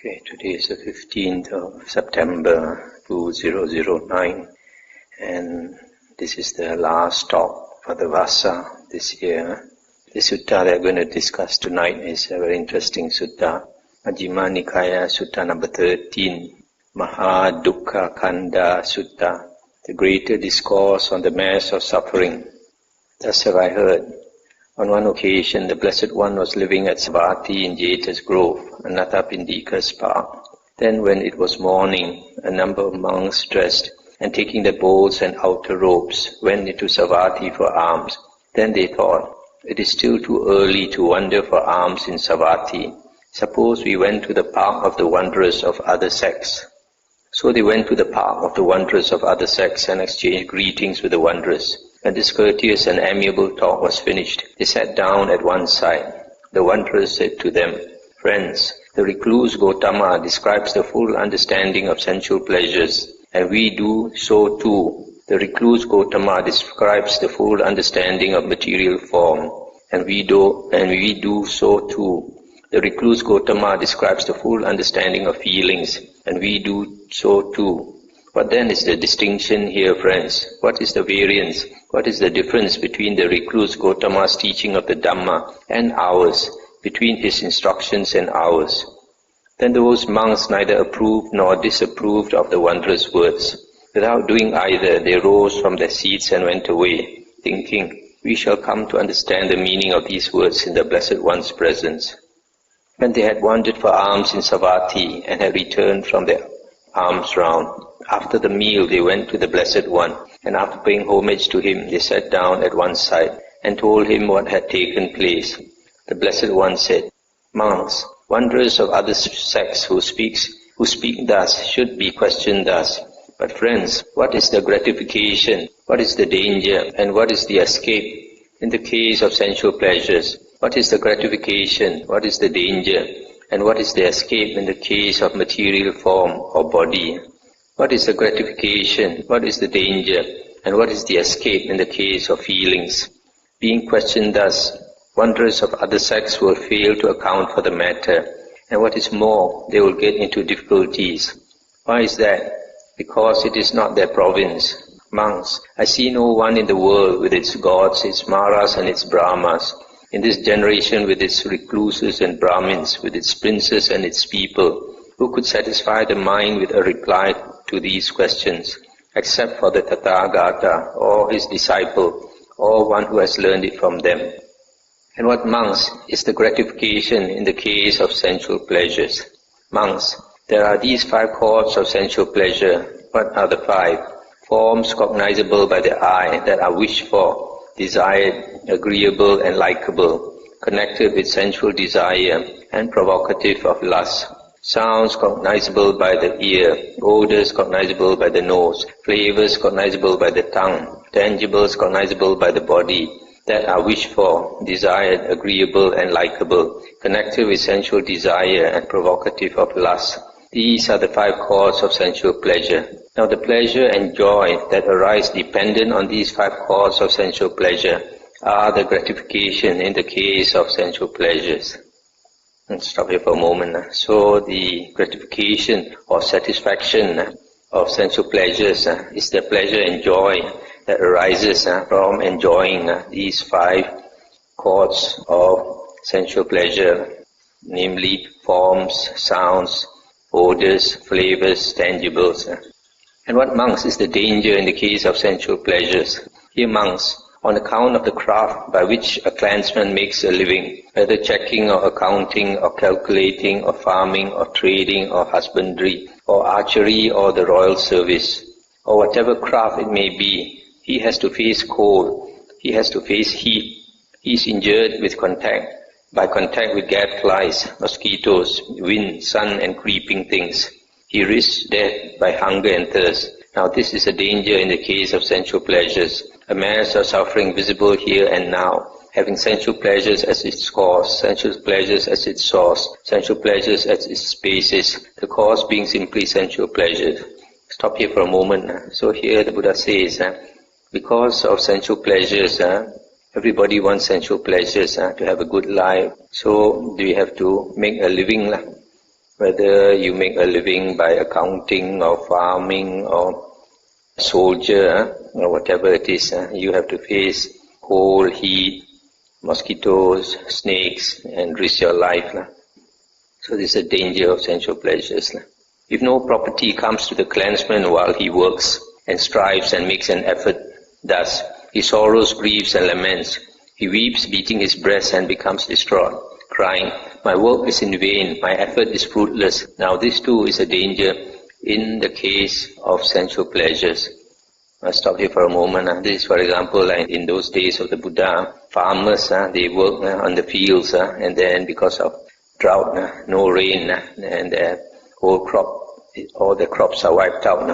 Okay, today is the 15th of September 2009, and this is the last talk for the Vasa this year. The sutta that we're going to discuss tonight is a very interesting sutta, Majjhima Nikāya Sutta number 13, Mahadukkhakkhandha Sutta, the greater discourse on the mass of suffering. Thus have I heard. On one occasion, the Blessed One was living at Savatthi in Jeta's Grove, Anathapindika's park. Then, when it was morning, a number of monks dressed and taking their bowls and outer robes went into Savatthi for alms. Then they thought, it is still too early to wander for alms in Savatthi. Suppose we went to the park of the wanderers of other sects. So they went to the park of the wanderers of other sects and exchanged greetings with the wanderers. When this courteous and amiable talk was finished, they sat down at one side. The wanderers said to them, Friends, the recluse Gotama describes the full understanding of sensual pleasures, and we do so too. The recluse Gotama describes the full understanding of material form, and we do so too. The recluse Gotama describes the full understanding of feelings, and we do so too. What then is the distinction here, friends? What is the variance? What is the difference between the recluse Gotama's teaching of the Dhamma and ours, between his instructions and ours? Then those monks neither approved nor disapproved of the wanderer's words. Without doing either, they rose from their seats and went away, thinking, we shall come to understand the meaning of these words in the Blessed One's presence. When they had wandered for alms in Savatthi and had returned from their alms round, after the meal they went to the Blessed One, and after paying homage to him, they sat down at one side and told him what had taken place. The Blessed One said, Monks, wanderers of other sects who speak thus should be questioned thus. But friends, what is the gratification, what is the danger, and what is the escape in the case of sensual pleasures? What is the gratification, what is the danger, and what is the escape in the case of material form or body? What is the gratification, what is the danger, and what is the escape in the case of feelings? Being questioned thus, wanderers of other sects will fail to account for the matter, and what is more, they will get into difficulties. Why is that? Because it is not their province. Monks, I see no one in the world with its gods, its maras and its brahmas, in this generation with its recluses and brahmins, with its princes and its people, who could satisfy the mind with a reply to these questions, except for the Tathagata, or his disciple, or one who has learned it from them. And what, monks, is the gratification in the case of sensual pleasures? Monks, there are these 5 chords of sensual pleasure. What are the 5? Forms cognizable by the eye that are wished for, desired, agreeable and likable, connected with sensual desire and provocative of lust. Sounds cognizable by the ear, odors cognizable by the nose, flavors cognizable by the tongue, tangibles cognizable by the body, that are wished for, desired, agreeable and likable, connected with sensual desire and provocative of lust. These are the 5 chords of sensual pleasure. Now the pleasure and joy that arise dependent on these 5 chords of sensual pleasure are the gratification in the case of sensual pleasures. Let's stop here for a moment. So the gratification or satisfaction of sensual pleasures is the pleasure and joy that arises from enjoying these 5 chords of sensual pleasure, namely forms, sounds, odors, flavors, tangibles. And what, monks, is the danger in the case of sensual pleasures? Here, monks, on account of the craft by which a clansman makes a living, whether checking or accounting or calculating or farming or trading or husbandry or archery or the royal service, or whatever craft it may be, he has to face cold, he has to face heat, he is injured by contact with gadflies, mosquitoes, wind, sun and creeping things. He risks death by hunger and thirst. Now this is a danger in the case of sensual pleasures, a mass of suffering visible here and now, having sensual pleasures as its cause, sensual pleasures as its source, sensual pleasures as its basis, the cause being simply sensual pleasures. Stop here for a moment. So here the Buddha says, because of sensual pleasures, everybody wants sensual pleasures to have a good life. So we have to make a living. Whether you make a living by accounting or farming or soldier or whatever it is, you have to face cold, heat, mosquitoes, snakes, and risk your life. So this is the danger of sensual pleasures. If no property comes to the clansman while he works and strives and makes an effort, thus he sorrows, grieves, and laments. He weeps, beating his breast, and becomes distraught, crying, "My work is in vain, my effort is fruitless." Now this too is a danger in the case of sensual pleasures. I'll stop here for a moment. This, for example, in those days of the Buddha, farmers, they work on the fields, and then because of drought, no rain, and the whole crop, all the crops are wiped out.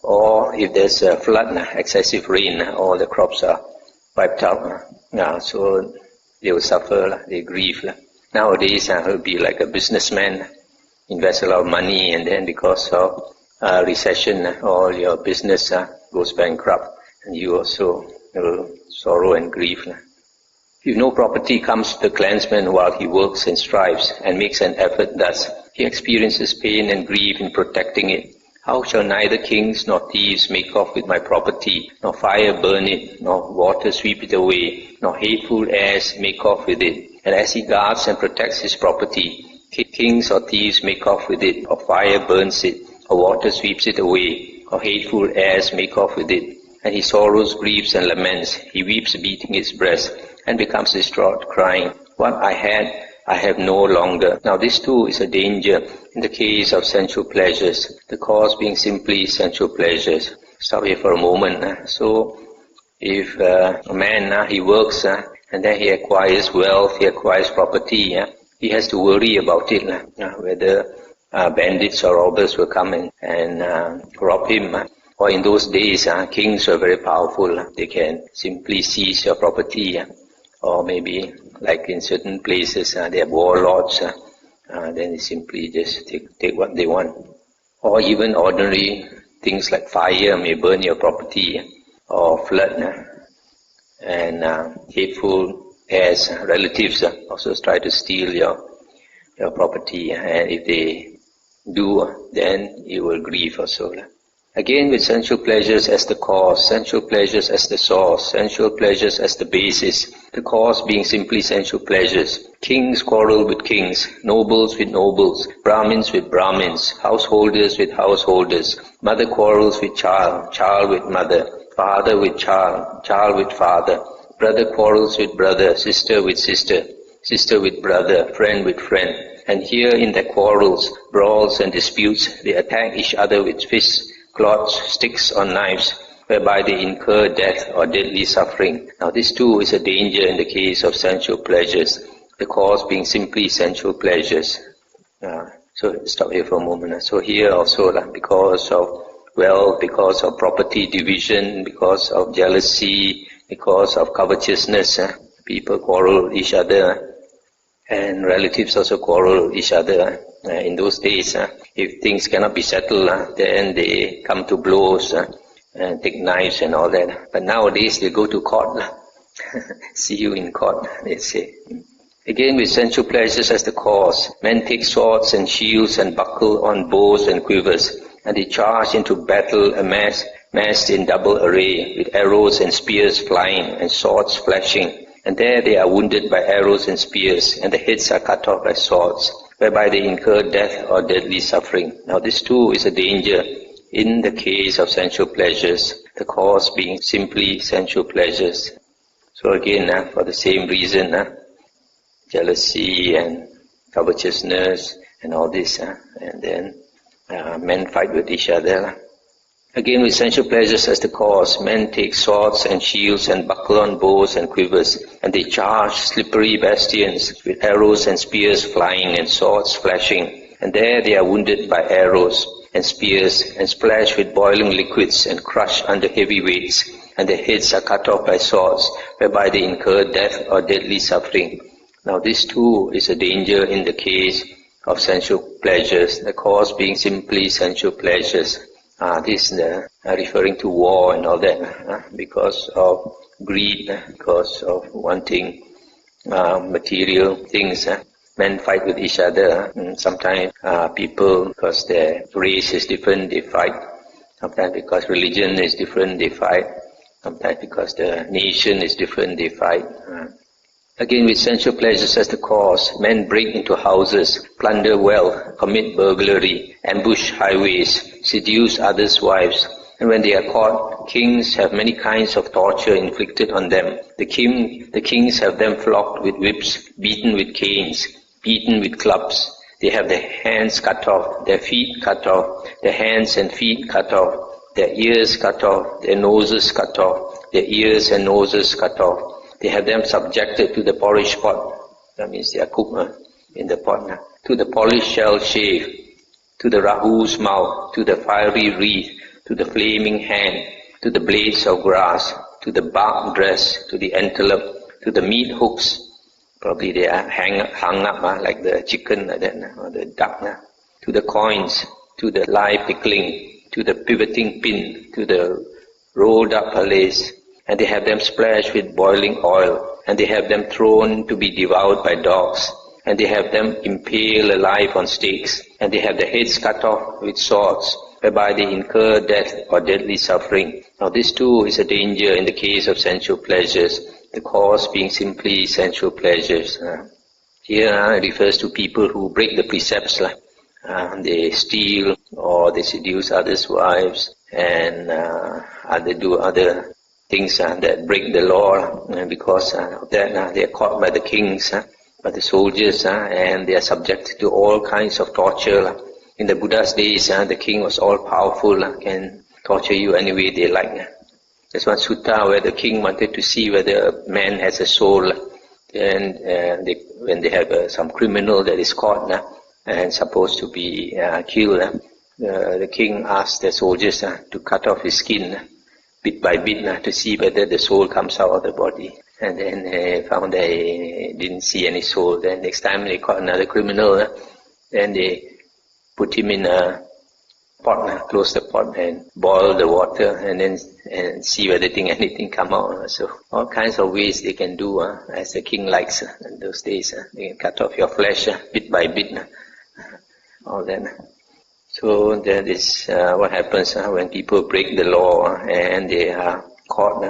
Or if there's a flood, excessive rain, all the crops are wiped out. So they will suffer, they grieve. Nowadays, it will be like a businessman, invest a lot of money, and then because of recession, all your business goes bankrupt, and you also will sorrow and grieve. If no property comes to the clansman while he works and strives and makes an effort thus, he experiences pain and grief in protecting it. How shall neither kings nor thieves make off with my property, nor fire burn it, nor water sweep it away, nor hateful airs make off with it? And as he guards and protects his property, kings or thieves make off with it, or fire burns it, or water sweeps it away, or hateful airs make off with it. And he sorrows, grieves, and laments. He weeps, beating his breast, and becomes distraught, crying, "What I had, I have no longer." Now this too is a danger in the case of sensual pleasures, the cause being simply sensual pleasures. Stop here for a moment. So if a man, he works, and then he acquires wealth, he acquires property, he has to worry about it, whether bandits or robbers will come and rob him. Or in those days, kings were very powerful. They can simply seize your property. Or maybe, like in certain places, they have warlords. Then they simply just take what they want. Or even ordinary things like fire may burn your property, or flood. And hateful heirs, relatives also try to steal your property. And if they do, then you will grieve also. Again, with sensual pleasures as the cause, sensual pleasures as the source, sensual pleasures as the basis, the cause being simply sensual pleasures. Kings quarrel with kings, nobles with nobles, Brahmins with Brahmins, householders with householders, mother quarrels with child, child with mother, father with child, child with father, brother quarrels with brother, sister with sister, sister with brother, friend with friend. And here in their quarrels, brawls and disputes, they attack each other with fists, clods, sticks or knives, whereby they incur death or deadly suffering. Now this too is a danger in the case of sensual pleasures, the cause being simply sensual pleasures. So stop here for a moment. So here also, because of wealth, because of property division, because of jealousy, because of covetousness, people quarrel with each other, and relatives also quarrel with each other. In those days, if things cannot be settled, then they come to blows and take knives and all that. But nowadays they go to court. See you in court, they say. Again, with sensual pleasures as the cause, men take swords and shields and buckle on bows and quivers, and they charge into battle massed in double array, with arrows and spears flying and swords flashing. And there they are wounded by arrows and spears, and the heads are cut off by swords, whereby they incur death or deadly suffering. Now this too is a danger in the case of sensual pleasures, the cause being simply sensual pleasures. So again, for the same reason, jealousy and covetousness and all this, and then men fight with each other. Again, with sensual pleasures as the cause, men take swords and shields and buckle on bows and quivers, and they charge slippery bastions with arrows and spears flying and swords flashing. And there they are wounded by arrows and spears and splashed with boiling liquids and crushed under heavy weights, and their heads are cut off by swords, whereby they incur death or deadly suffering. Now this too is a danger in the case of sensual pleasures, the cause being simply sensual pleasures. This referring to war and all that, because of greed, because of wanting material things. men fight with each other. Sometimes people, because their race is different, they fight. Sometimes because religion is different, they fight. Sometimes because the nation is different, they fight. Again, with sensual pleasures as the cause, men break into houses, plunder wealth, commit burglary, ambush highways, seduce others' wives. And when they are caught, kings have many kinds of torture inflicted on them. The kings have them flogged with whips, beaten with canes, beaten with clubs. They have their hands cut off, their feet cut off, their hands and feet cut off, their ears cut off, their noses cut off, their ears and noses cut off. They have them subjected to the porridge pot. That means they are cooked in the pot. To the polished shell shave, to the rahu's mouth, to the fiery wreath, to the flaming hand, to the blades of grass, to the bark dress, to the antelope, to the meat hooks. Probably they are hung up like the chicken like that, or the duck. To the coins, to the lye pickling, to the pivoting pin, to the rolled up lace. And they have them splashed with boiling oil, and they have them thrown to be devoured by dogs, and they have them impaled alive on stakes, and they have their heads cut off with swords, whereby they incur death or deadly suffering. Now this too is a danger in the case of sensual pleasures, the cause being simply sensual pleasures. Here it refers to people who break the precepts, they steal or they seduce others' wives, and they do other things that break the law, and because of that they are caught by the kings, by the soldiers, and they are subjected to all kinds of torture. In the Buddha's days, the king was all powerful, can torture you any way they like. There's one sutta where the king wanted to see whether a man has a soul, and when they have some criminal that is caught and supposed to be killed, the king asked the soldiers to cut off his skin bit by bit to see whether the soul comes out of the body. And then they found they didn't see any soul. Then next time they caught another criminal, then they put him in a pot, close the pot and boil the water, and then see whether anything come out. So all kinds of ways they can do as the king likes in those days. They can cut off your flesh bit by bit, all that. So that is what happens when people break the law and they are caught.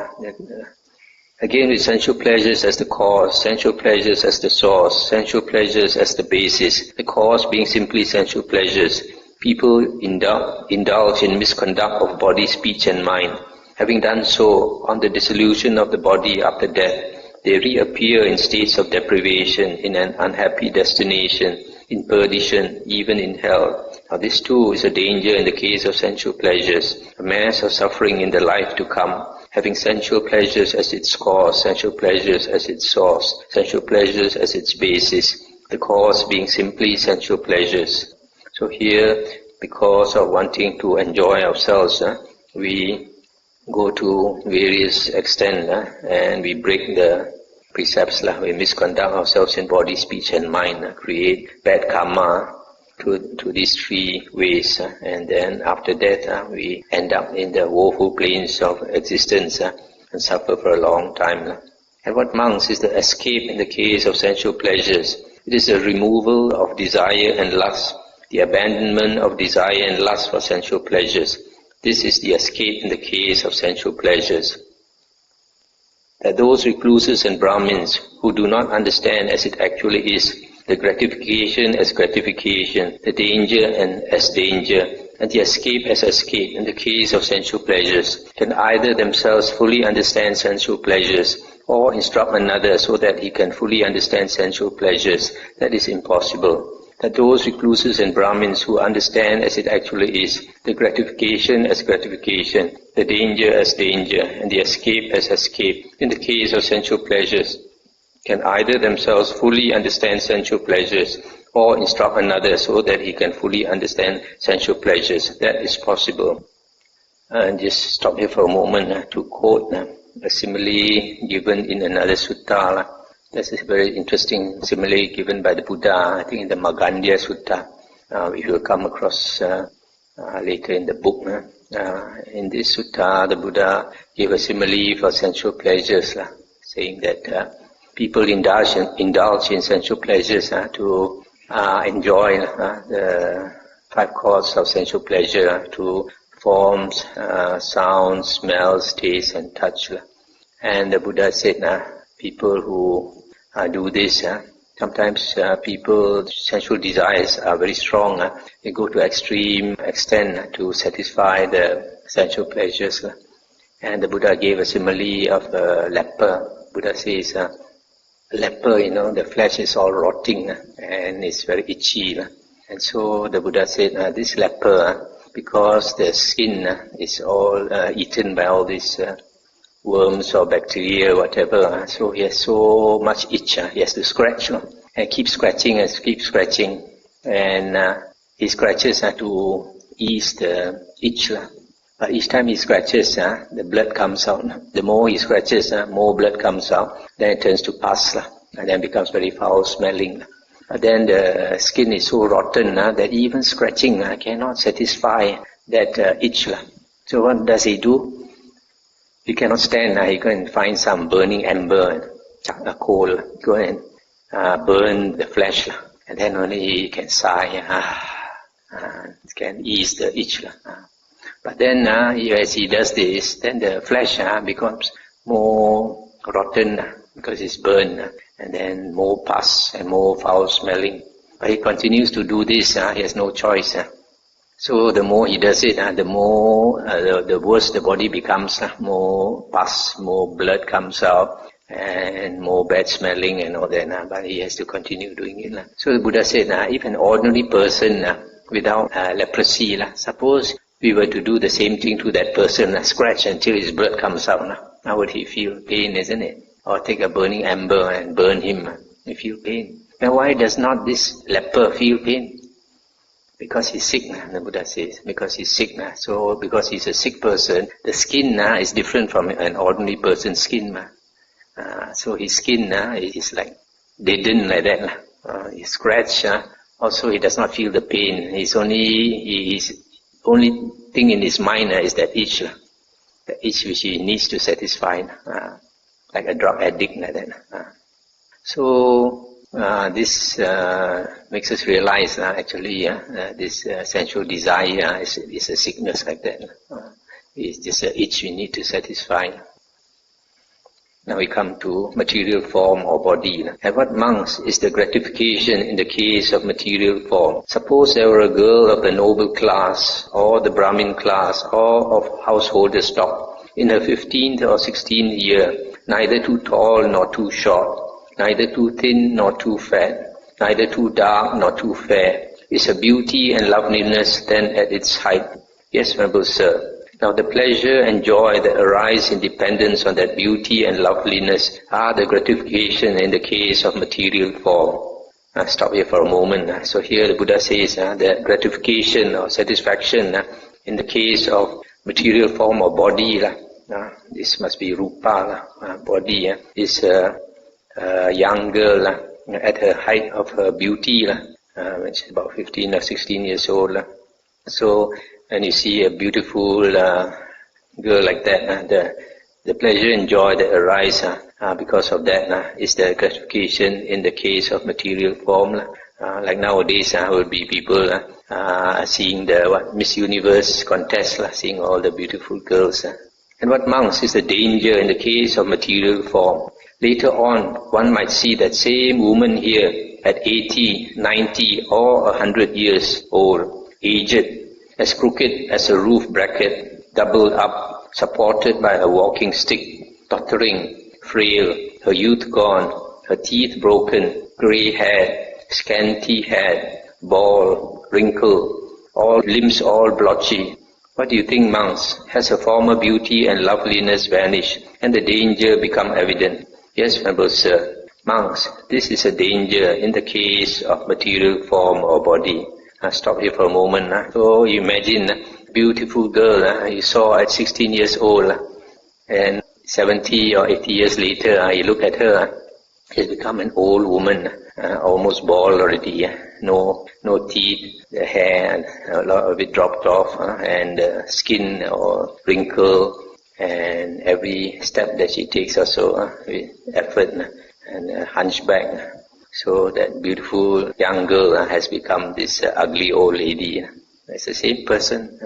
Again, with sensual pleasures as the cause, sensual pleasures as the source, sensual pleasures as the basis, the cause being simply sensual pleasures, people indulge in misconduct of body, speech and mind. Having done so, on the dissolution of the body after death, they reappear in states of deprivation, in an unhappy destination, in perdition, even in hell. Now this too is a danger in the case of sensual pleasures, a mass of suffering in the life to come, having sensual pleasures as its cause, sensual pleasures as its source, sensual pleasures as its basis, the cause being simply sensual pleasures. So here, because of wanting to enjoy ourselves, we go to various extent and we break the precepts, we misconduct ourselves in body, speech and mind, create bad karma to these three ways, and then after death we end up in the woeful plains of existence and suffer for a long time. And what monks is the escape in the case of sensual pleasures? It is the removal of desire and lust, the abandonment of desire and lust for sensual pleasures. This is the escape in the case of sensual pleasures. That those recluses and Brahmins who do not understand as it actually is, the gratification as gratification, the danger and as danger, and the escape as escape in the case of sensual pleasures, can either themselves fully understand sensual pleasures or instruct another so that he can fully understand sensual pleasures. That is impossible. That those recluses and Brahmins who understand as it actually is, the gratification as gratification, the danger as danger, and the escape as escape in the case of sensual pleasures, can either themselves fully understand sensual pleasures or instruct another so that he can fully understand sensual pleasures. That is possible. And just stop here for a moment to quote a simile given in another sutta. This is a very interesting simile given by the Buddha, I think in the Magandhya Sutta, which we will come across later in the book. In this sutta, the Buddha gave a simile for sensual pleasures, saying that people indulge in sensual pleasures to enjoy the 5 causes of sensual pleasure through forms, sounds, smells, taste and touch. And the Buddha said, people who do this, sometimes people's sensual desires are very strong. They go to extreme extent to satisfy the sensual pleasures. And the Buddha gave a simile of a leper. Buddha says, leper, the flesh is all rotting and it's very itchy. And so the Buddha said, this leper, because the skin is all eaten by all these worms or bacteria, whatever, so he has so much itch, he has to scratch, and keep scratching and keep scratching, and he scratches to ease the itch. But each time he scratches, the blood comes out. The more he scratches, more blood comes out. Then it turns to pus, and then becomes very foul smelling. But then the skin is so rotten that even scratching cannot satisfy that itch. So what does he do? He cannot stand. He go and find some burning ember, a coal, go and burn the flesh. And then only he can sigh, can ease the itch. But then as he does this, then the flesh becomes more rotten because it's burned, and then more pus and more foul smelling. But he continues to do this, he has no choice. So the more he does it, the more, the worse the body becomes, more pus, more blood comes out, and more bad smelling and all that, but he has to continue doing it. So the Buddha said, if an ordinary person without leprosy, suppose we were to do the same thing to that person, scratch until his blood comes out, how would he feel? Pain, isn't it? Or take a burning ember and burn him, he feel pain. Now why does not this leper feel pain? Because he's sick, the Buddha says, because he's sick. So because he's a sick person, the skin is different from an ordinary person's skin. So his skin is like deadened like that. He scratch, also he does not feel the pain. His only thing in his mind is that itch. The itch which he needs to satisfy, like a drug addict like that. So this makes us realize actually this sensual desire is a sickness like that. It's just an itch we need to satisfy. Now we come to material form or body. At what monks is the gratification in the case of material form? Suppose there were a girl of the noble class, or the Brahmin class, or of householder stock, in her 15th or 16th year, neither too tall nor too short, neither too thin nor too fat, neither too dark nor too fair. Is her beauty and loveliness then at its height? Yes, Venerable Sir. Now the pleasure and joy that arise in dependence on that beauty and loveliness are the gratification in the case of material form. Stop here for a moment. So here the Buddha says that gratification or satisfaction in the case of material form or body, this must be rupa, body, is a young girl at her height of her beauty, which is about 15 or 16 years old. So when you see a beautiful girl like that, the pleasure and joy that arise because of that is the gratification in the case of material form. Like nowadays will be people seeing the Miss Universe contest, seeing all the beautiful girls. And what monks is the danger in the case of material form? Later on, one might see that same woman here at 80, 90 or 100 years old, aged, as crooked as a roof bracket, doubled up, supported by a walking stick, tottering, frail, her youth gone, her teeth broken, grey-haired, scanty-haired, bald, wrinkled, all limbs all blotchy. What do you think, monks? Has her former beauty and loveliness vanished, and the danger become evident? Yes, Venerable Sir. Monks, this is a danger in the case of material form or body. Stop here for a moment. So you imagine a beautiful girl you saw at 16 years old, and 70 or 80 years later you look at her, she's become an old woman, almost bald already, no teeth, the hair, a lot of it dropped off, and the skin or wrinkle, and every step that she takes also with effort and a hunchback. So that beautiful young girl has become this ugly old lady. It's the same person.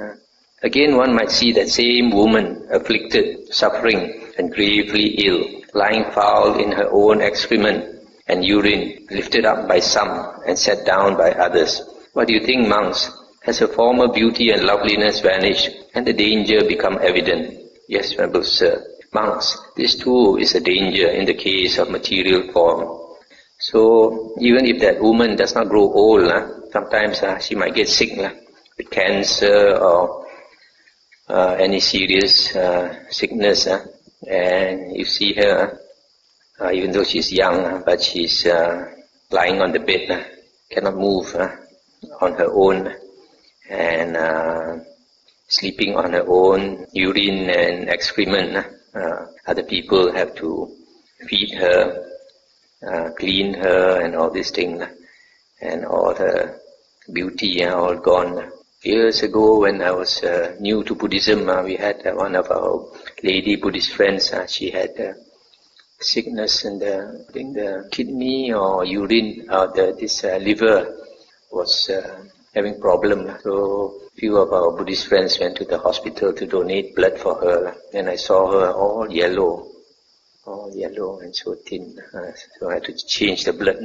Again, one might see that same woman afflicted, suffering, and gravely ill, lying foul in her own excrement and urine, lifted up by some and set down by others. What do you think, monks? Has her former beauty and loveliness vanished, and the danger become evident? Yes, venerable sir. Monks, this too is a danger in the case of material form. So, even if that woman does not grow old, sometimes she might get sick with cancer or any serious sickness, and you see her, even though she's young, but she's lying on the bed, cannot move on her own, and sleeping on her own, urine and excrement. Other people have to feed her, clean her, and all these things, and all her beauty all gone. Years ago, when I was new to Buddhism, we had one of our lady Buddhist friends. She had sickness in the kidney or urine, this liver was having problem. So few of our Buddhist friends went to the hospital to donate blood for her, and I saw her all yellow and so thin. So I had to change the blood.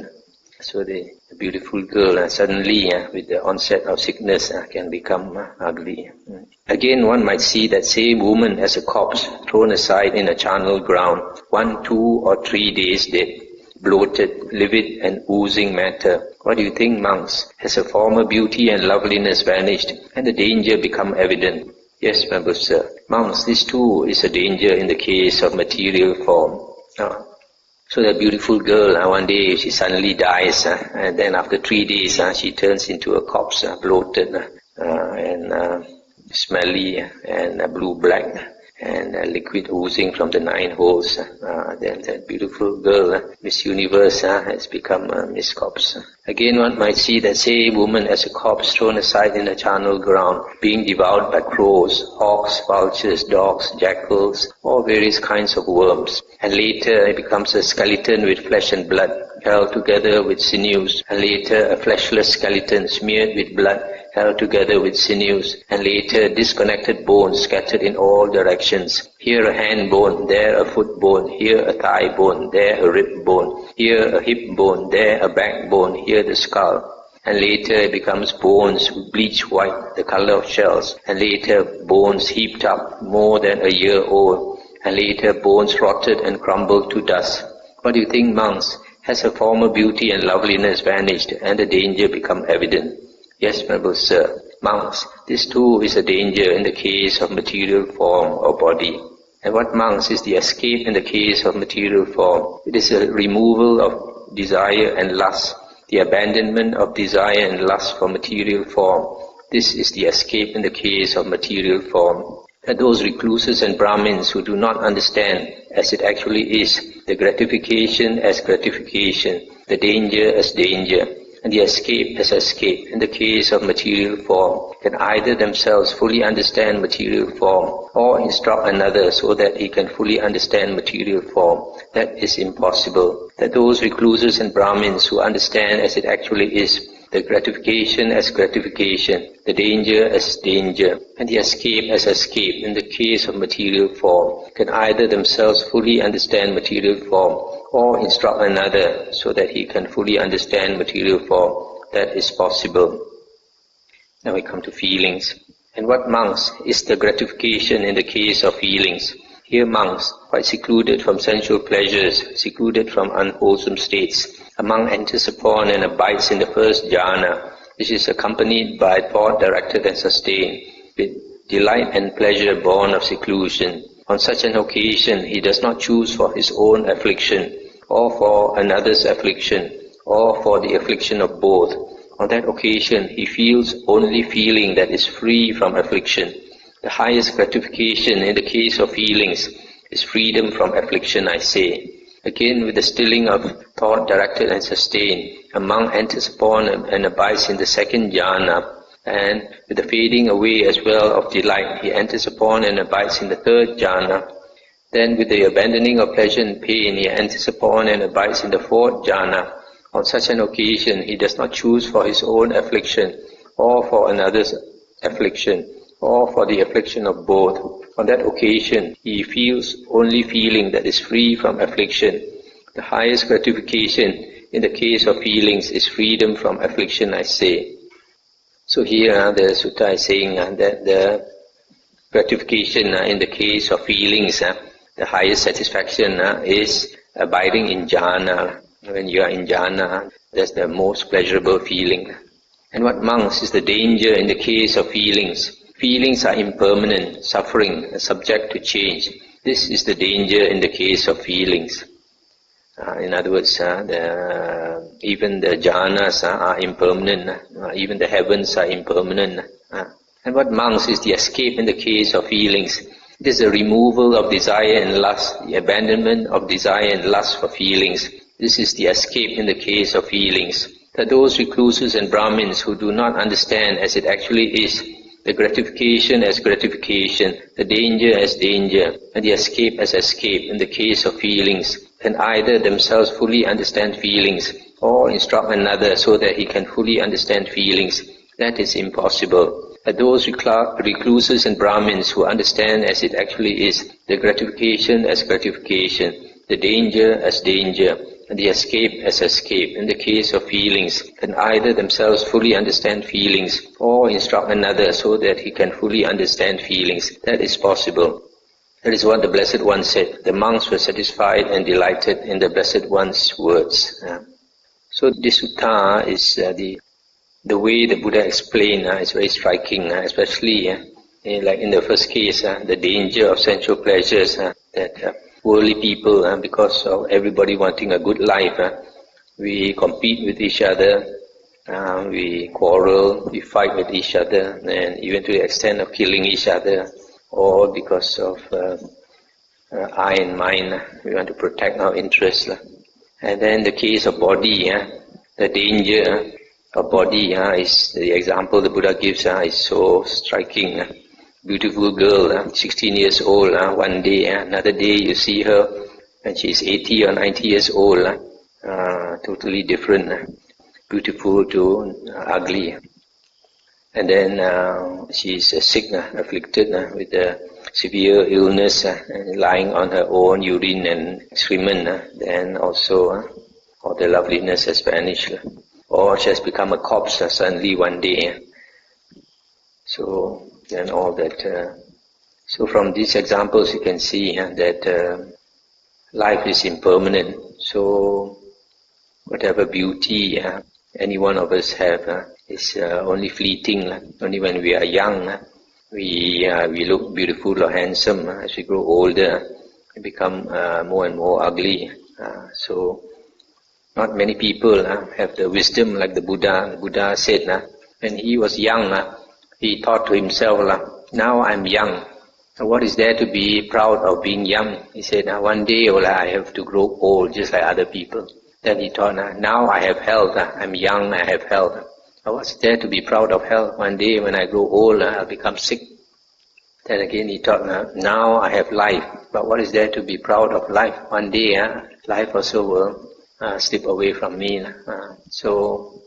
So the beautiful girl suddenly, with the onset of sickness, can become ugly. Again, one might see that same woman as a corpse thrown aside in a charnel ground, 1, 2, or 3 days dead, bloated, livid, and oozing matter. What do you think, monks? Has her former beauty and loveliness vanished, and the danger become evident? Yes, venerable sir. Monks, this too is a danger in the case of material form. So that beautiful girl, one day she suddenly dies, and then after 3 days she turns into a corpse, bloated and smelly and blue-black, and liquid oozing from the 9 holes. Then that beautiful girl, Miss Universe, has become Miss Corpse. Again, one might see that same woman as a corpse thrown aside in a charnel ground, being devoured by crows, hawks, vultures, dogs, jackals, or various kinds of worms. And later it becomes a skeleton with flesh and blood, held together with sinews, and later a fleshless skeleton smeared with blood, held together with sinews, and later disconnected bones scattered in all directions. Here a hand bone, there a foot bone, here a thigh bone, there a rib bone, here a hip bone, there a backbone, here the skull. And later it becomes bones bleached white, the color of shells, and later bones heaped up more than a year old, and later bones rotted and crumbled to dust. What do you think, monks? Has her former beauty and loveliness vanished, and the danger become evident? Yes, venerable sir. Monks, this too is a danger in the case of material form or body. And what, monks, is the escape in the case of material form? It is a removal of desire and lust, the abandonment of desire and lust for material form. This is the escape in the case of material form. And those recluses and Brahmins who do not understand as it actually is, the gratification as gratification, the danger as danger, and the escape as escape in the case of material form, can either themselves fully understand material form or instruct another so that he can fully understand material form. That is impossible. That those recluses and Brahmins who understand as it actually is, the gratification as gratification, the danger as danger, and the escape as escape in the case of material form, can either themselves fully understand material form or instruct another so that he can fully understand material form. That is possible. Now we come to feelings. And what, monks, is the gratification in the case of feelings? Here, monks, quite secluded from sensual pleasures, secluded from unwholesome states, a monk enters upon and abides in the first jhana, which is accompanied by thought directed and sustained, with delight and pleasure born of seclusion. On such an occasion, he does not choose for his own affliction, or for another's affliction, or for the affliction of both. On that occasion, he feels only feeling that is free from affliction. The highest gratification in the case of feelings is freedom from affliction, I say. Again, with the stilling of thought directed and sustained, a monk enters upon and abides in the second jhana, and with the fading away as well of delight, he enters upon and abides in the third jhana, Then with the abandoning of pleasure and pain, he enters upon and abides in the fourth jhana. On such an occasion, he does not choose for his own affliction, or for another's affliction, or for the affliction of both. On that occasion, he feels only feeling that is free from affliction. The highest gratification in the case of feelings is freedom from affliction, I say. So here the sutta is saying that the gratification in the case of feelings, the highest satisfaction is abiding in jhana. When you are in jhana, that's the most pleasurable feeling. And what monks is the danger in the case of feelings? Feelings are impermanent, suffering, subject to change. This is the danger in the case of feelings. In other words, even the jhanas are impermanent, even the heavens are impermanent. And what monks is the escape in the case of feelings? It is the removal of desire and lust, the abandonment of desire and lust for feelings. This is the escape in the case of feelings. That those recluses and Brahmins who do not understand as it actually is, the gratification as gratification, the danger as danger, and the escape as escape in the case of feelings, can either themselves fully understand feelings, or instruct another so that he can fully understand feelings. That is impossible. That those recluses and Brahmins who understand as it actually is, the gratification as gratification, the danger as danger, and the escape as escape in the case of feelings, can either themselves fully understand feelings, or instruct another so that he can fully understand feelings. That is possible. That is what the Blessed One said. The monks were satisfied and delighted in the Blessed One's words. So this sutta is the way the Buddha explained is very striking, especially like in the first case, the danger of sensual pleasures, that worldly people, because of everybody wanting a good life, we compete with each other, we quarrel, we fight with each other, and even to the extent of killing each other, or because of I and mine, we want to protect our interests. And then the case of body, the danger of body is the example the Buddha gives is so striking. Beautiful girl, 16 years old, one day, another day you see her and she's 80 or 90 years old, totally different, beautiful to ugly. And then she's sick, afflicted with a severe illness, lying on her own urine and excrement, then also all the loveliness has vanished. Or she has become a corpse suddenly one day. So, and all that. So from these examples you can see that life is impermanent. So whatever beauty any one of us have is only fleeting. Only when we are young we look beautiful or handsome. As we grow older we become more and more ugly. So not many people have the wisdom like the Buddha. The Buddha said when he was young, he thought to himself, now I'm young. What is there to be proud of being young? He said, one day I have to grow old just like other people. Then he thought, now I have health. I'm young, I have health. What's there to be proud of health? One day when I grow old, I'll become sick. Then again he thought, now I have life. But what is there to be proud of life? One day life also will slip away from me. So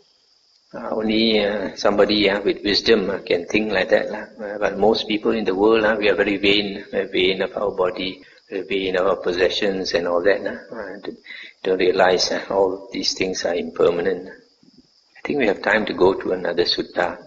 only somebody with wisdom can think like that. But most people in the world, we are very vain. We're vain of our body, we're vain of our possessions and all that. Don't realize all these things are impermanent. I think we have time to go to another sutta.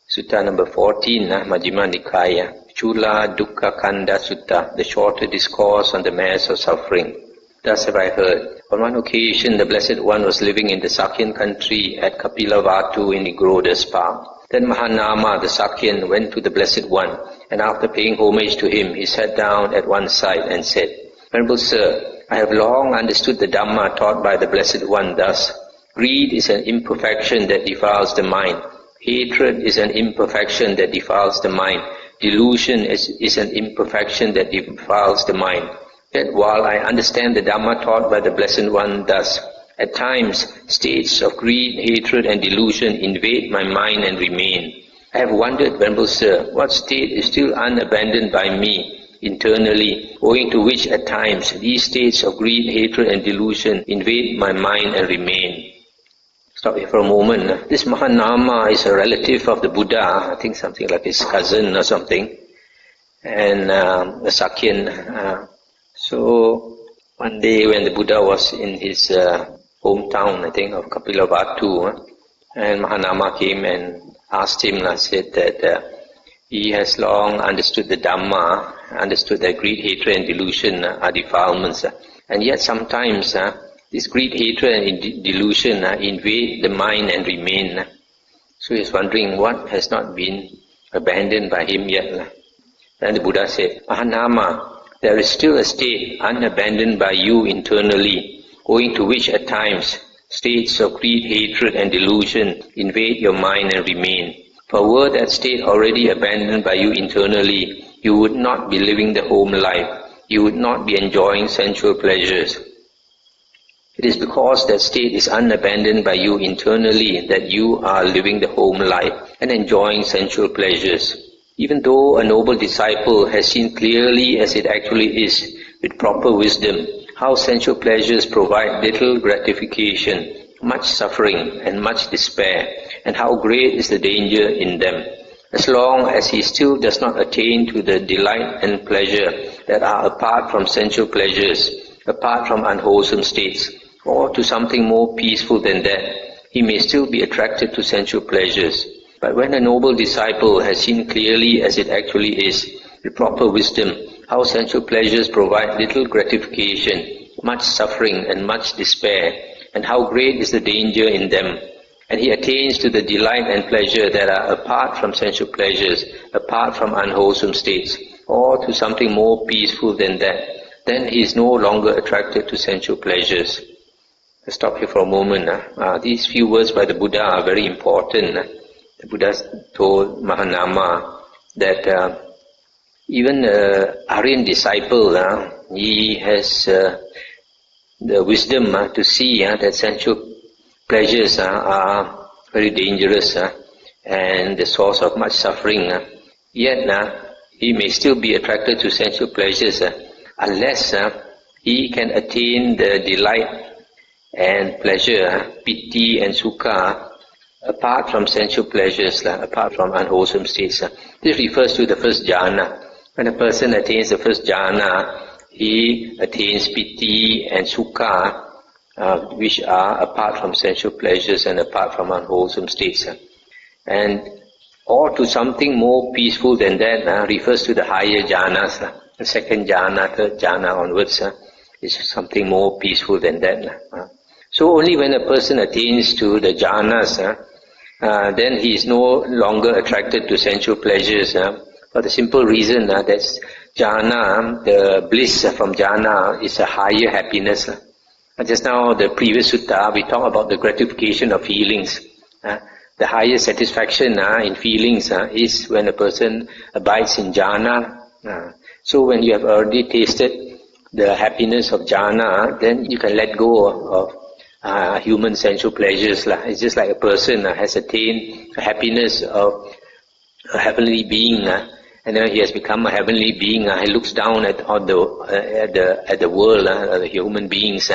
Sutta number 14, Majjhima Nikāya, Culadukkhakkhandha Sutta, the shorter discourse on the mass of suffering. Thus have I heard. On one occasion, the Blessed One was living in the Sakyan country at Kapilavatthu in Nigroda's park. Then Mahanama, the Sakyan, went to the Blessed One, and after paying homage to him, he sat down at one side and said, Venerable Sir, I have long understood the Dhamma taught by the Blessed One thus. Greed is an imperfection that defiles the mind. Hatred is an imperfection that defiles the mind. Delusion is an imperfection that defiles the mind. That while I understand the Dhamma taught by the Blessed One thus, at times states of greed, hatred and delusion invade my mind and remain. I have wondered, Venerable Sir, what state is still unabandoned by me, internally, owing to which at times these states of greed, hatred and delusion invade my mind and remain. Stop here for a moment. This Mahanama is a relative of the Buddha, I think something like his cousin or something, and the Sakyan. So one day when the Buddha was in his hometown, I think, of Kapilavatthu, and Mahanama came and asked him, said that he has long understood the Dhamma, understood that greed, hatred and delusion are defilements, and yet sometimes this greed, hatred and delusion invade the mind and remain. So he's wondering what has not been abandoned by him yet. And the Buddha said, Mahanama, there is still a state unabandoned by you internally, owing to which at times states of greed, hatred and delusion invade your mind and remain. For were that state already abandoned by you internally, you would not be living the home life, you would not be enjoying sensual pleasures. It is because that state is unabandoned by you internally that you are living the home life and enjoying sensual pleasures. Even though a noble disciple has seen clearly as it actually is, with proper wisdom, how sensual pleasures provide little gratification, much suffering and much despair, and how great is the danger in them. As long as he still does not attain to the delight and pleasure that are apart from sensual pleasures, apart from unwholesome states, or to something more peaceful than that, he may still be attracted to sensual pleasures. But when a noble disciple has seen clearly as it actually is, with proper wisdom, how sensual pleasures provide little gratification, much suffering and much despair, and how great is the danger in them, and he attains to the delight and pleasure that are apart from sensual pleasures, apart from unwholesome states, or to something more peaceful than that, then he is no longer attracted to sensual pleasures. Let's stop here for a moment. These few words by the Buddha are very important. The Buddha told Mahanama that even an Aryan disciple, he has the wisdom to see that sensual pleasures are very dangerous and the source of much suffering. Yet he may still be attracted to sensual pleasures unless he can attain the delight and pleasure, piti and sukha, apart from sensual pleasures, apart from unwholesome states. This refers to the first jhana. When a person attains the first jhana, he attains piti and sukha, which are apart from sensual pleasures and apart from unwholesome states. And or to something more peaceful than that refers to the higher jhanas. The second jhana, third jhana onwards is something more peaceful than that. So only when a person attains to the jhanas, then he is no longer attracted to sensual pleasures, for the simple reason that jhana, the bliss from jhana, is a higher happiness. Just now, the previous sutta, we talked about the gratification of feelings. The highest satisfaction in feelings is when a person abides in jhana. So when you have already tasted the happiness of jhana, then you can let go of human sensual pleasures. It's just like a person has attained the happiness of a heavenly being, and then he has become a heavenly being. He looks down at the world, the human beings,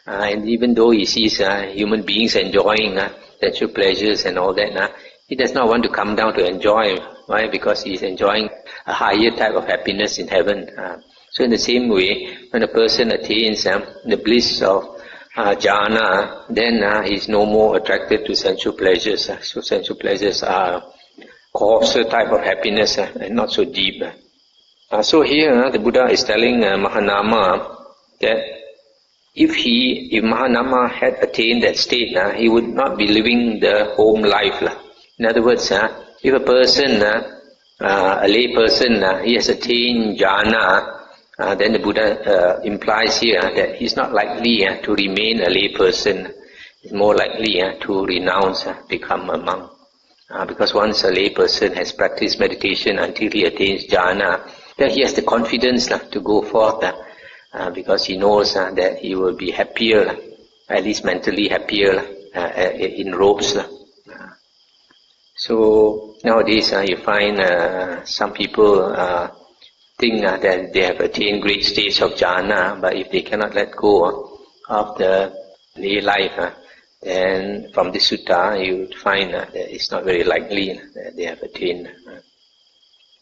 and even though he sees human beings enjoying sensual pleasures and all that, he does not want to come down to enjoy. Why? Because he is enjoying a higher type of happiness in heaven. So in the same way, when a person attains the bliss of jhana, then he is no more attracted to sensual pleasures. So sensual pleasures are coarser type of happiness and not so deep. So here the Buddha is telling Mahanama that if Mahanama had attained that state, he would not be living the home life. In other words, if a person, a lay person, he has attained jhana, then the Buddha implies here that he is not likely to remain a lay person. He is more likely to renounce, become a monk. Because once a lay person has practiced meditation until he attains jhana, then he has the confidence to go forth, because he knows that he will be happier, at least mentally happier in robes. So nowadays you find some people think that they have attained great states of jhana, but if they cannot let go of the lay life, then from this sutta you would find that it's not very likely that they have attained.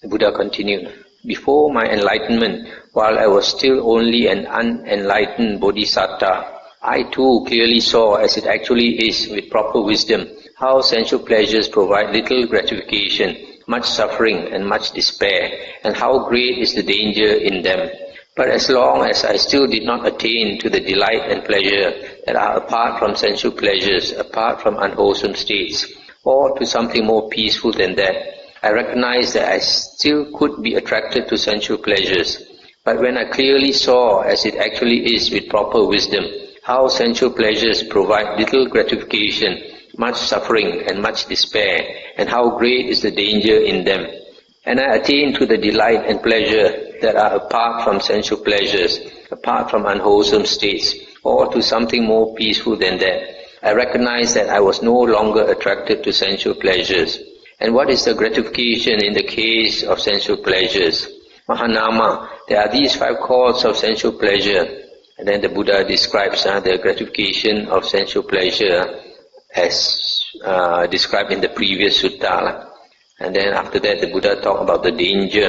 The Buddha continued, before my enlightenment, while I was still only an unenlightened bodhisattva, I too clearly saw, as it actually is with proper wisdom, how sensual pleasures provide little gratification, much suffering and much despair, and how great is the danger in them. But as long as I still did not attain to the delight and pleasure that are apart from sensual pleasures, apart from unwholesome states, or to something more peaceful than that, I recognized that I still could be attracted to sensual pleasures. But when I clearly saw, as it actually is with proper wisdom, how sensual pleasures provide little gratification, much suffering and much despair, and how great is the danger in them, and I attained to the delight and pleasure that are apart from sensual pleasures, apart from unwholesome states, or to something more peaceful than that, I recognized that I was no longer attracted to sensual pleasures. And what is the gratification in the case of sensual pleasures? Mahanama, there are these 5 causes of sensual pleasure. And then the Buddha describes the gratification of sensual pleasure as described in the previous sutta. And then after that the Buddha talked about the danger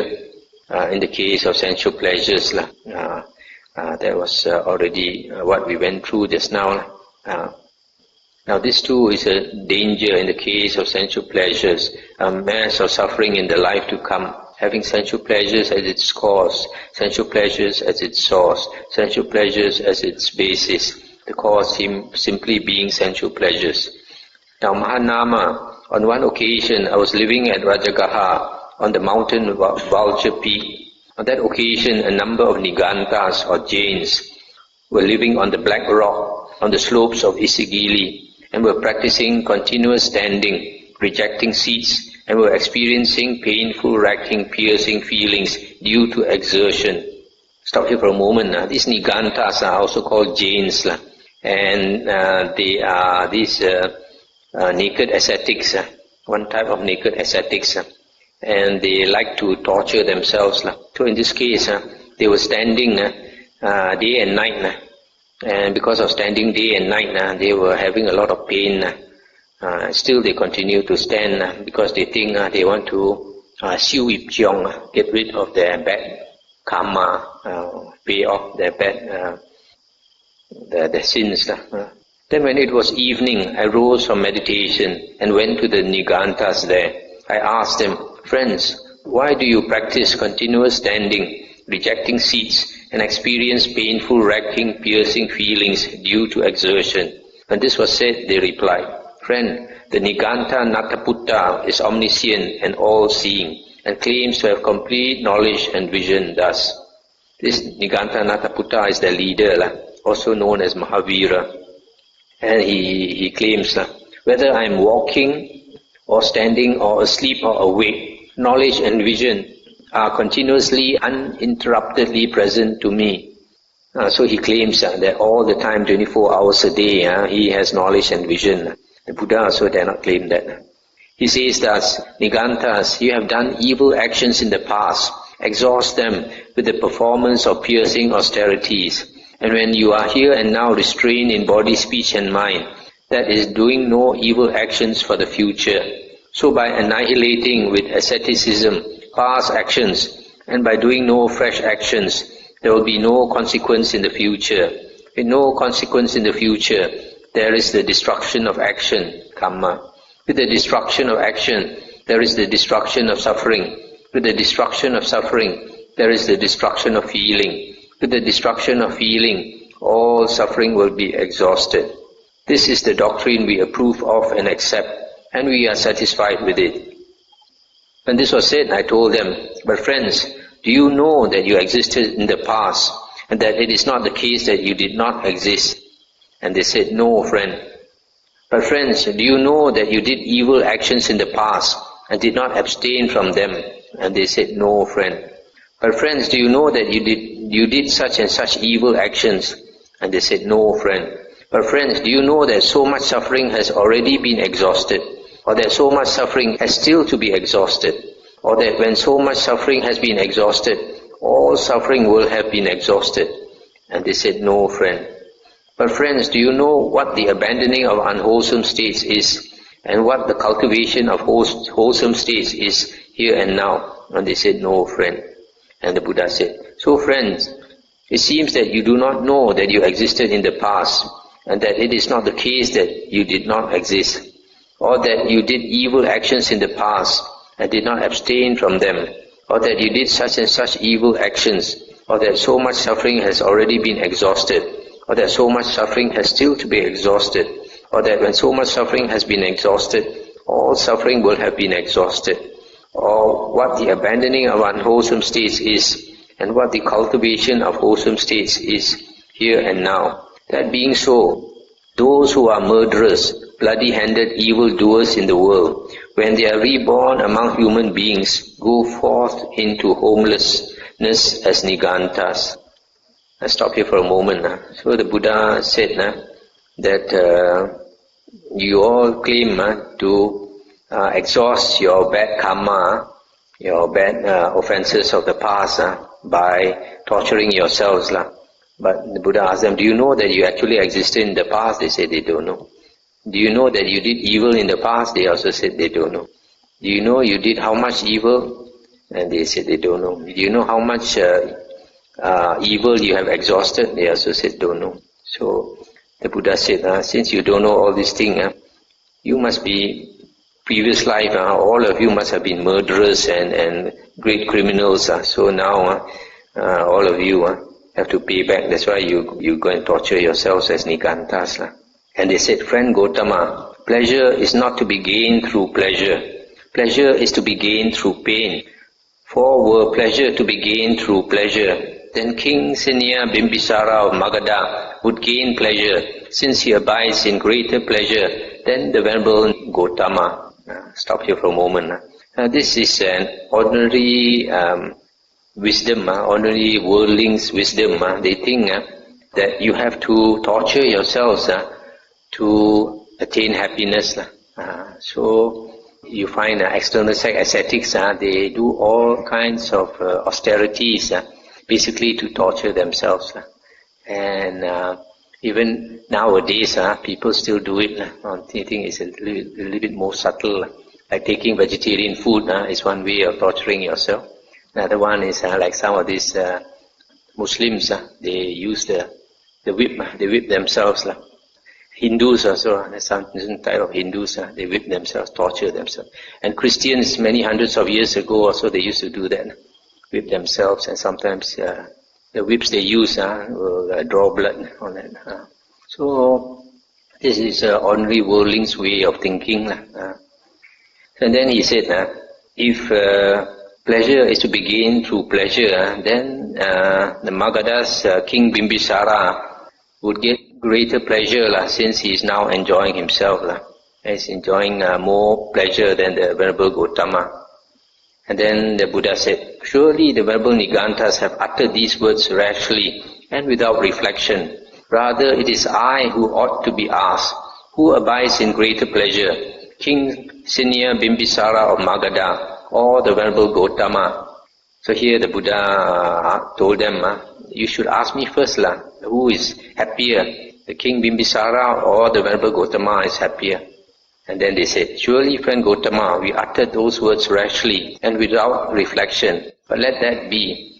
in the case of sensual pleasures. That was already what we went through just now. Now this too is a danger in the case of sensual pleasures, a mass of suffering in the life to come, having sensual pleasures as its cause, sensual pleasures as its source, sensual pleasures as its basis, the cause simply being sensual pleasures. Now Mahanama, on one occasion I was living at Rajagaha on the mountain Vulture Peak. On that occasion a number of Nigantas or Jains were living on the black rock on the slopes of Isigili, and were practicing continuous standing, rejecting seats, and were experiencing painful, racking, piercing feelings due to exertion. Stop here for a moment. These Nigantas are also called Jains, and they are these naked ascetics, one type of naked ascetics, and they like to torture themselves. So in this case, they were standing day and night. And because of standing day and night, they were having a lot of pain. Still they continue to stand because they think they want to get rid of their bad karma, pay off their bad their sins. Then when it was evening, I rose from meditation and went to the Nigantas there. I asked them, friends, why do you practice continuous standing, rejecting seats, and experience painful, racking, piercing feelings due to exertion? When this was said, they replied, friend, the Niganta Nataputta is omniscient and all-seeing, and claims to have complete knowledge and vision thus. This Niganta Nataputta is the leader, also known as Mahavira. And he claims, whether I am walking or standing or asleep or awake, knowledge and vision are continuously, uninterruptedly present to me. So he claims that all the time, 24 hours a day, he has knowledge and vision. The Buddha also dare not claim that. He says thus, Nigantas, you have done evil actions in the past. Exhaust them with the performance of piercing austerities. And when you are here and now restrained in body, speech and mind, that is doing no evil actions for the future. So by annihilating with asceticism past actions, and by doing no fresh actions, there will be no consequence in the future. With no consequence in the future, there is the destruction of action, karma. With the destruction of action, there is the destruction of suffering. With the destruction of suffering, there is the destruction of feeling. With the destruction of feeling, all suffering will be exhausted. This is the doctrine we approve of and accept, and we are satisfied with it. When this was said, I told them, but friends, do you know that you existed in the past, and that it is not the case that you did not exist? And they said, no, friend. But friends, do you know that you did evil actions in the past, and did not abstain from them? And they said, no, friend. But friends, do you know that you did such and such evil actions? And they said, no, friend. But friends, do you know that so much suffering has already been exhausted? Or that so much suffering has still to be exhausted? Or that when so much suffering has been exhausted, all suffering will have been exhausted. And they said, no, friend. But friends, do you know what the abandoning of unwholesome states is, and what the cultivation of wholesome states is here and now? And they said, no, friend. And the Buddha said, so friends, it seems that you do not know that you existed in the past, and that it is not the case that you did not exist, or that you did evil actions in the past and did not abstain from them, or that you did such and such evil actions, or that so much suffering has already been exhausted, or that so much suffering has still to be exhausted, or that when so much suffering has been exhausted, all suffering will have been exhausted, or what the abandoning of unwholesome states is, and what the cultivation of wholesome states is here and now. That being so, those who are murderers, bloody-handed evildoers in the world, when they are reborn among human beings, go forth into homelessness as Nigantas. I stop here for a moment. So the Buddha said that you all claim to exhaust your bad karma, your bad offenses of the past by torturing yourselves. But the Buddha asked them, do you know that you actually existed in the past? They said they don't know. Do you know that you did evil in the past? They also said they don't know. Do you know you did how much evil? And they said they don't know. Do you know how much evil you have exhausted? They also said don't know. So the Buddha said, since you don't know all these things, you must be previous life, all of you must have been murderers and great criminals. So now all of you have to pay back. That's why you go and torture yourselves as Nigantas. And they said, friend Gotama, pleasure is not to be gained through pleasure. Pleasure is to be gained through pain. For were pleasure to be gained through pleasure, then King Seniya Bimbisara of Magadha would gain pleasure, since he abides in greater pleasure than the Venerable Gotama. Stop here for a moment. This is an ordinary wisdom, ordinary worldling's wisdom. They think that you have to torture yourselves to attain happiness. So you find external ascetics, they do all kinds of austerities, basically to torture themselves. And even nowadays, people still do it. I think it's a little bit more subtle. Like taking vegetarian food is one way of torturing yourself. Another one is like some of these Muslims, they use the whip. They whip themselves. Hindus also, there's some type of Hindus, they whip themselves, torture themselves. And Christians, many hundreds of years ago also, they used to do that, whip themselves, and sometimes the whips they use will draw blood on it. So this is an ordinary worldling's way of thinking. And then he said, if pleasure is to be gained through pleasure, then the Magadha's King Bimbisara would get greater pleasure since he is now enjoying himself. He's enjoying more pleasure than the Venerable Gotama. And then the Buddha said, surely the Venerable Nigantas have uttered these words rashly and without reflection. Rather, it is I who ought to be asked, who abides in greater pleasure, King Seniya Bimbisara of Magadha or the Venerable Gotama? So here the Buddha told them, you should ask me first, who is happier, the King Bimbisara or the Venerable Gotama is happier? And then they said, surely friend Gotama, we uttered those words rashly and without reflection, but let that be.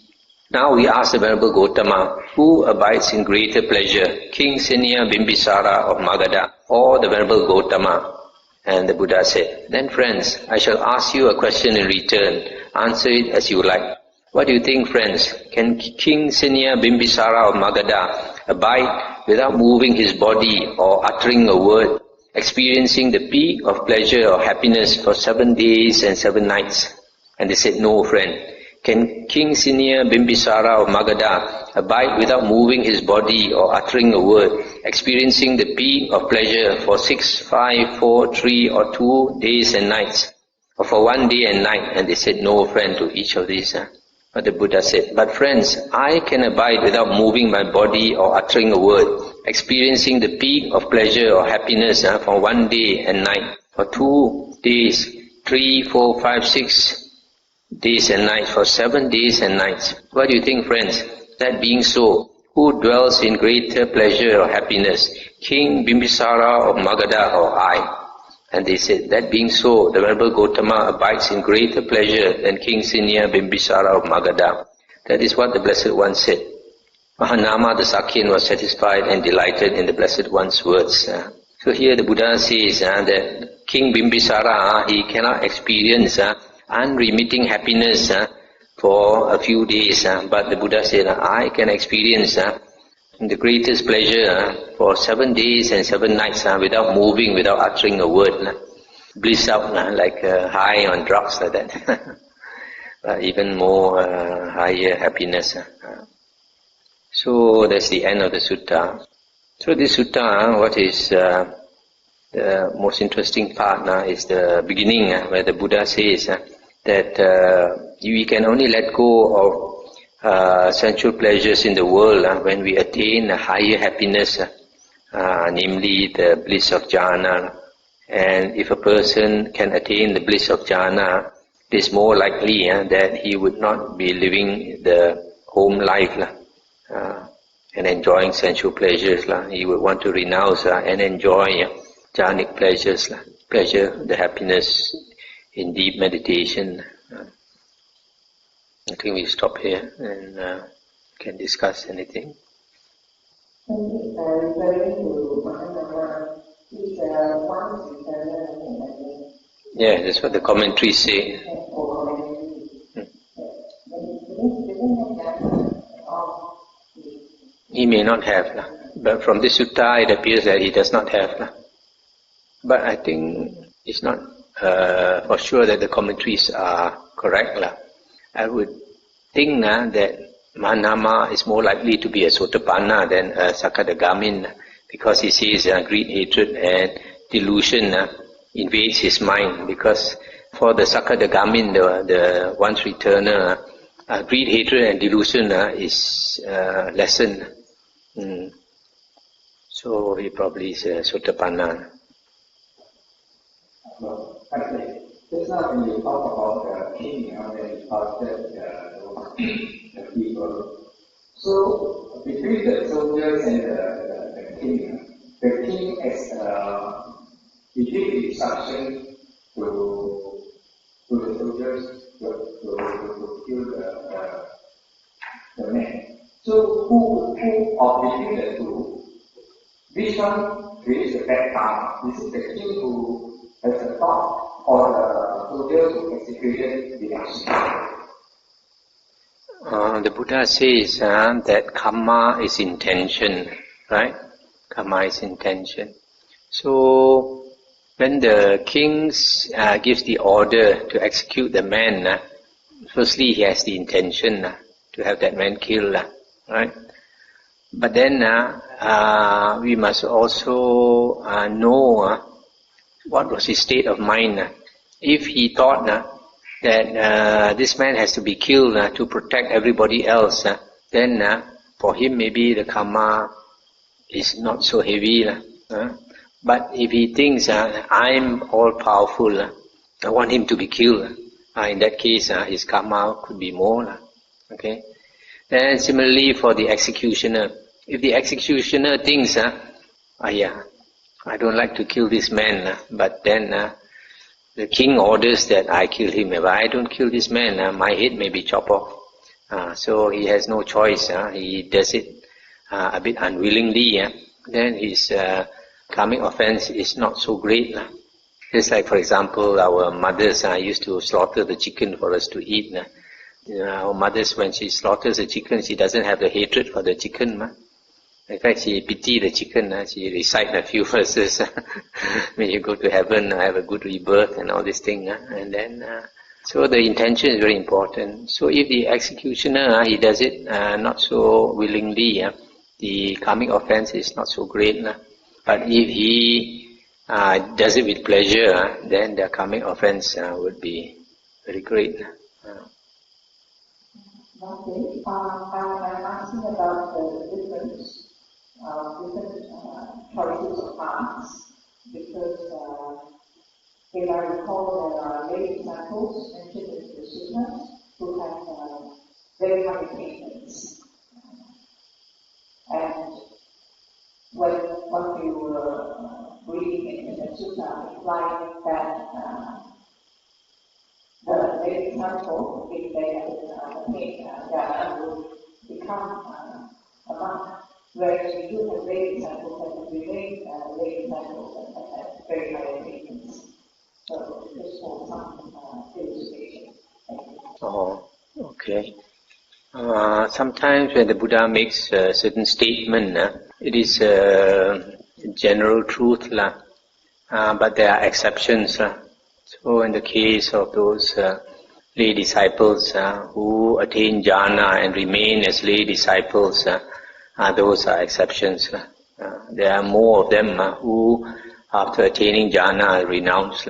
Now we ask the Venerable Gotama, who abides in greater pleasure, King Seniya Bimbisara of Magadha or the Venerable Gotama? And the Buddha said, then friends, I shall ask you a question in return. Answer it as you like. What do you think, friends? Can King Seniya Bimbisara of Magadha abide without moving his body or uttering a word, experiencing the peak of pleasure or happiness for 7 days and 7 nights? And they said, no, friend. Can King Seniya Bimbisara of Magadha abide without moving his body or uttering a word, experiencing the peak of pleasure for 6, 5, 4, 3 or 2 days and nights, or for 1 day and night? And they said, no, friend, to each of these. But the Buddha said, but friends, I can abide without moving my body or uttering a word, experiencing the peak of pleasure or happiness for 1 day and night, for 2 days, 3, 4, 5, 6 days and nights, for 7 days and nights. What do you think, friends? That being so, who dwells in greater pleasure or happiness? King Bimbisara of Magadha or I? And they said, that being so, the Venerable Gautama abides in greater pleasure than King Senior Bimbisara of Magadha. That is what the Blessed One said. Mahanama the Sakyan was satisfied and delighted in the Blessed One's words. So here the Buddha says that King Bimbisara, he cannot experience unremitting happiness for a few days. But the Buddha said, I can experience the greatest pleasure for 7 days and 7 nights without moving, without uttering a word. Bliss out like high on drugs like that. Even more higher happiness. So that's the end of the sutta. So this sutta, what is the most interesting part is the beginning where the Buddha says that we can only let go of sensual pleasures in the world when we attain a higher happiness, namely the bliss of jhana. And if a person can attain the bliss of jhana, it is more likely that he would not be living the home life and enjoying sensual pleasures. He would want to renounce and enjoy jhanic pleasures, the happiness in deep meditation. I think we stop here and can discuss anything. Yeah, that's what the commentaries say. He may not have, but from this sutta it appears that he does not have. But I think it's not for sure that the commentaries are correct. I would think that Mahanama is more likely to be a Sotapanna than a Sakadagamin, because he sees greed, hatred and delusion invades his mind. Because for the Sakadagamin, the once returner, greed, hatred and delusion is lessened. So he probably is a Sotapanna. Just now when you talk about the king, when you talk the people. So between the soldiers and the king he gave instruction to the soldiers to kill the men. So who of between the two, which one creates the bad karma? Is it the king who has the thought, or the soldiers who executed the action? The Buddha says that karma is intention, right? Karma is intention. So when the king gives the order to execute the man, firstly he has the intention to have that man killed, right? But then we must also know what was his state of mind. If he thought that this man has to be killed to protect everybody else, then for him maybe the karma is not so heavy. But if he thinks I'm all powerful, I want him to be killed, in that case his karma could be more. Okay. Then similarly for the executioner, if the executioner thinks, I don't like to kill this man, but then the king orders that I kill him. If I don't kill this man, my head may be chopped off. So he has no choice. He does it a bit unwillingly. Then his karmic offense is not so great. Just like, for example, our mothers used to slaughter the chicken for us to eat. Our mothers, when she slaughters the chicken, she doesn't have the hatred for the chicken. In fact, she pity the chicken. She recite a few verses. When you go to heaven, have a good rebirth and all this thing. And then, so the intention is very important. So if the executioner, he does it not so willingly, the karmic offense is not so great. But if he does it with pleasure, then the karmic offense would be very great. Okay, I'm asking about the different choices of paths, because if I recall, there are lay disciples mentioned in the sutras who have very high attainments. And when we were reading in the sutta, it's like that the lay disciple, if they have attained that, would become a monk. Whereas we do have lay disciples that remain lay disciples at very high attainments. So this was some illustration. Oh, okay. Sometimes when the Buddha makes a certain statement, it is a general truth, but there are exceptions. So in the case of those lay disciples who attain jhana and remain as lay disciples, those are exceptions. There are more of them who, after attaining jhana, renounce.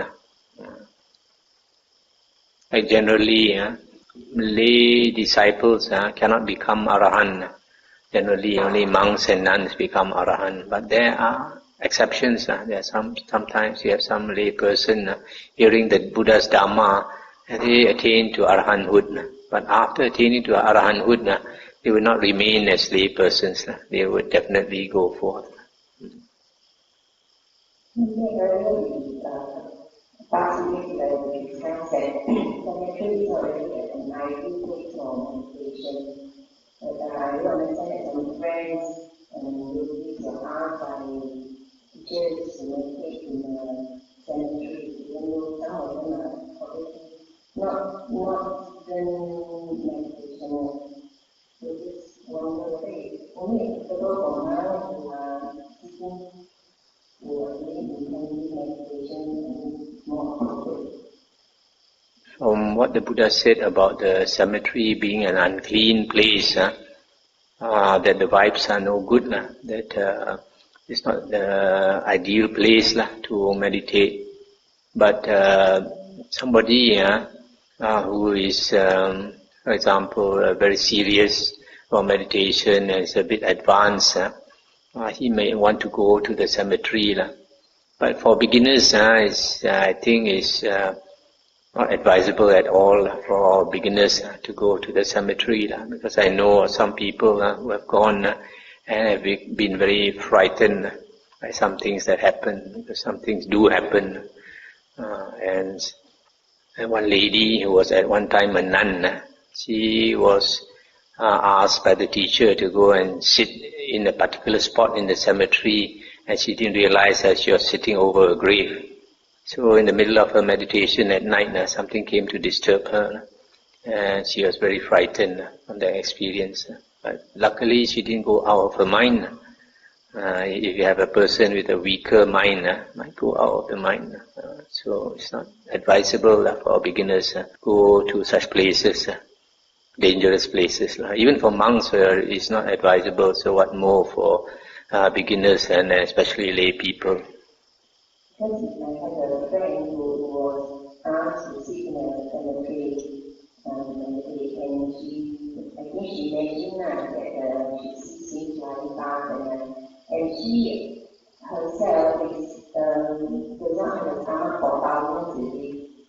Like generally, lay disciples cannot become arahant. Generally, only monks and nuns become arahant. But there are exceptions. There are sometimes you have some lay person hearing the Buddha's Dhamma, and they attain to arahanthood. But after attaining to arahanthood, they will not remain as lay persons. They would definitely go forth. Fascinating that it has said cemetery is already an ideal place for meditation. But I do understand that some friends and yogis are asked by teachers to meditate in the cemetery, even though some of them are obviously not meditation. So this one will say only applicable for now who are seeking From what the Buddha said about the cemetery being an unclean place, that the vibes are no good, that it's not the ideal place to meditate. But somebody who is, for example, very serious for meditation and is a bit advanced, he may want to go to the cemetery. But for beginners, I think it's not advisable at all for beginners to go to the cemetery, because I know some people who have gone and have been very frightened by some things that happen, because some things do happen. And one lady who was at one time a nun, she was asked by the teacher to go and sit in a particular spot in the cemetery, and she didn't realize that she was sitting over a grave. So in the middle of her meditation at night, something came to disturb her, and she was very frightened from that experience. But luckily she didn't go out of her mind. If you have a person with a weaker mind, might go out of the mind. So it's not advisable for beginners go to such places, dangerous places. Even for monks, it's not advisable. So what more for beginners and especially lay people. I had a friend who was asked to sit in a cemetery and I think she mentioned that she seems like that and she herself does not have a stomach for thousands.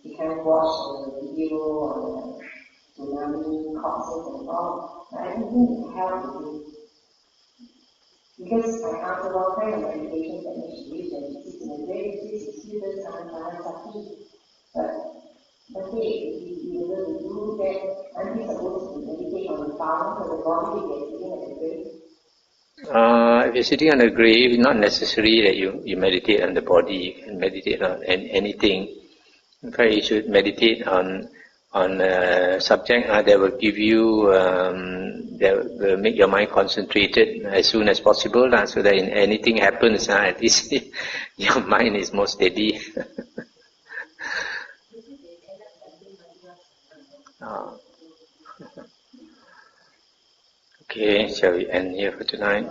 She can't watch the video on the tsunami causes and all. I don't think it helps because I asked about kind of meditation that she used and she sits in a grave, she still does Sati. But you will do that, aren't you supposed to meditate on the farm for the body if you're sitting at the grave? If you're sitting on a grave, it's not necessary that you meditate on the body. You can meditate on anything. In fact, you should meditate on a subject that will give you, that will make your mind concentrated as soon as possible, so that in anything happens, at least your mind is more steady. Okay, shall we end here for tonight?